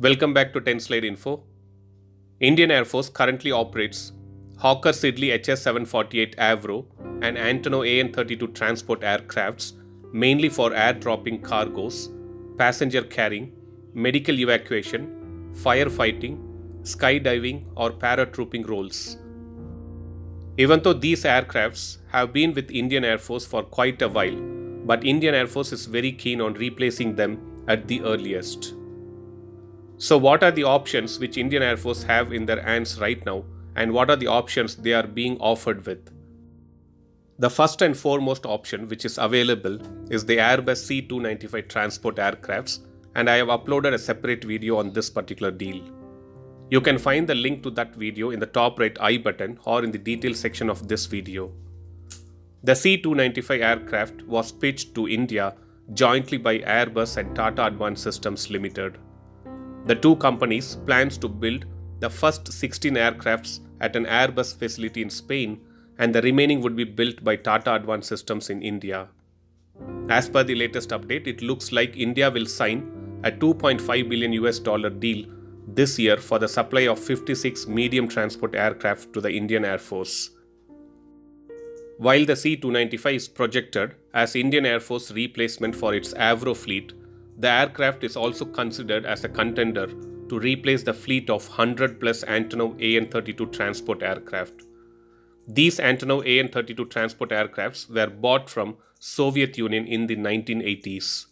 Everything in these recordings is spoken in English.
Welcome back to 10 Slide Info. Indian Air Force currently operates Hawker Siddeley HS-748 Avro and Antonov AN-32 transport aircrafts mainly for air dropping cargoes, passenger carrying, medical evacuation, firefighting, skydiving or paratrooping roles. Even though these aircrafts have been with Indian Air Force for quite a while, but Indian Air Force is very keen on replacing them at the earliest. So what are the options which Indian Air Force have in their hands right now, and what are the options they are being offered with? The first and foremost option which is available is the Airbus C295 transport aircrafts, and I have uploaded a separate video on this particular deal. You can find the link to that video in the top right I button or in the details section of this video. The C295 aircraft was pitched to India jointly by Airbus and Tata Advanced Systems Limited. The two companies plans to build the first 16 aircrafts at an Airbus facility in Spain, and the remaining would be built by Tata Advanced Systems in India. As per the latest update, it looks like India will sign a $2.5 billion deal this year for the supply of 56 medium transport aircraft to the Indian Air Force. While the C295 is projected as Indian Air Force replacement for its Avro fleet, the aircraft is also considered as a contender to replace the fleet of 100 plus Antonov AN-32 transport aircraft. These Antonov AN-32 transport aircrafts were bought from Soviet Union in the 1980s.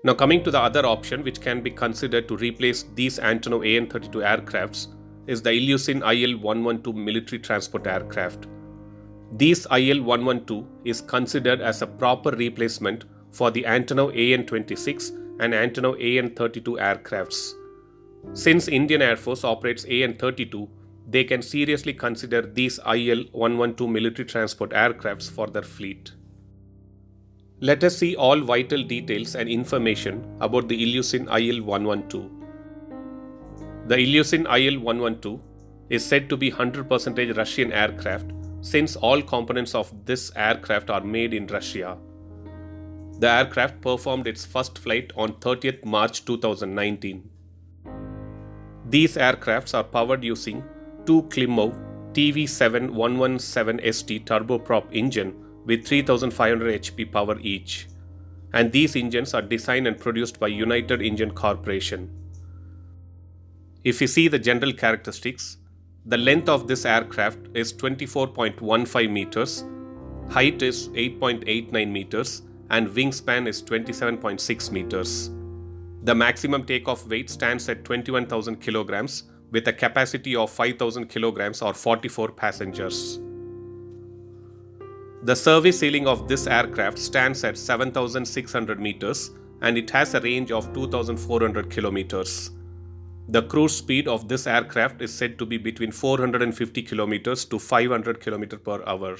Now coming to the other option which can be considered to replace these Antonov AN-32 aircrafts is the Ilyushin IL-112 military transport aircraft. This IL-112 is considered as a proper replacement for the Antonov AN-26 and Antonov AN-32 aircrafts. Since Indian Air Force operates AN-32, they can seriously consider these IL-112 military transport aircrafts for their fleet. Let us see all vital details and information about the Ilyushin IL-112. The Ilyushin IL-112 is said to be 100% Russian aircraft since all components of this aircraft are made in Russia. The aircraft performed its first flight on 30th March 2019. These aircrafts are powered using two Klimov TV7117ST turboprop engine with 3500 HP power each, and these engines are designed and produced by United Engine Corporation. If you see the general characteristics, the length of this aircraft is 24.15 meters, height is 8.89 meters, and wingspan is 27.6 meters. The maximum takeoff weight stands at 21,000 kilograms with a capacity of 5,000 kilograms or 44 passengers. The service ceiling of this aircraft stands at 7,600 meters and it has a range of 2,400 kilometers. The cruise speed of this aircraft is said to be between 450 kilometers to 500 kilometers per hour.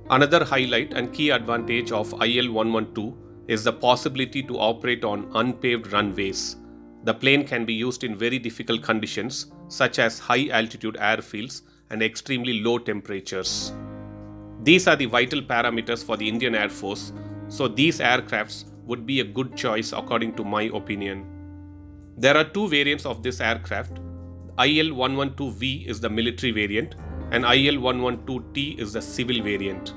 Another highlight and key advantage of IL-112 is the possibility to operate on unpaved runways. The plane can be used in very difficult conditions such as high altitude airfields and extremely low temperatures. These are the vital parameters for the Indian Air Force, so these aircrafts would be a good choice according to my opinion. There are two variants of this aircraft. IL-112V is the military variant and IL-112T is the civil variant.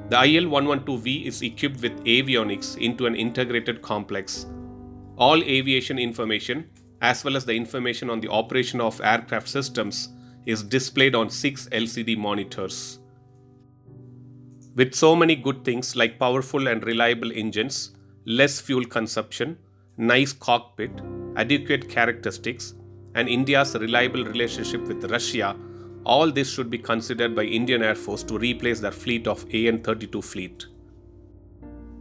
The IL-112V is equipped with avionics into an integrated complex. All aviation information as well as the information on the operation of aircraft systems is displayed on 6 LCD monitors. With so many good things like powerful and reliable engines, less fuel consumption, nice cockpit, adequate characteristics, and India's reliable relationship with Russia, all this should be considered by Indian Air Force to replace their fleet of AN-32 fleet.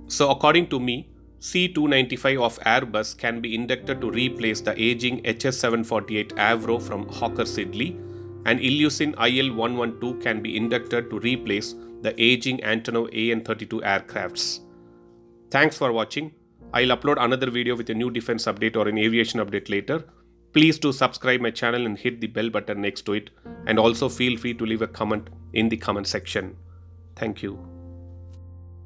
So according to me, C295 of Airbus can be inducted to replace the aging HS-748 Avro from Hawker Siddeley, and Ilyushin IL-112 can be inducted to replace the aging Antonov AN-32 aircrafts. Thanks for watching. I'll upload another video with a new defense update or an aviation update later. Please do subscribe my channel and hit the bell button next to it, and also feel free to leave a comment in the comment section. Thank you.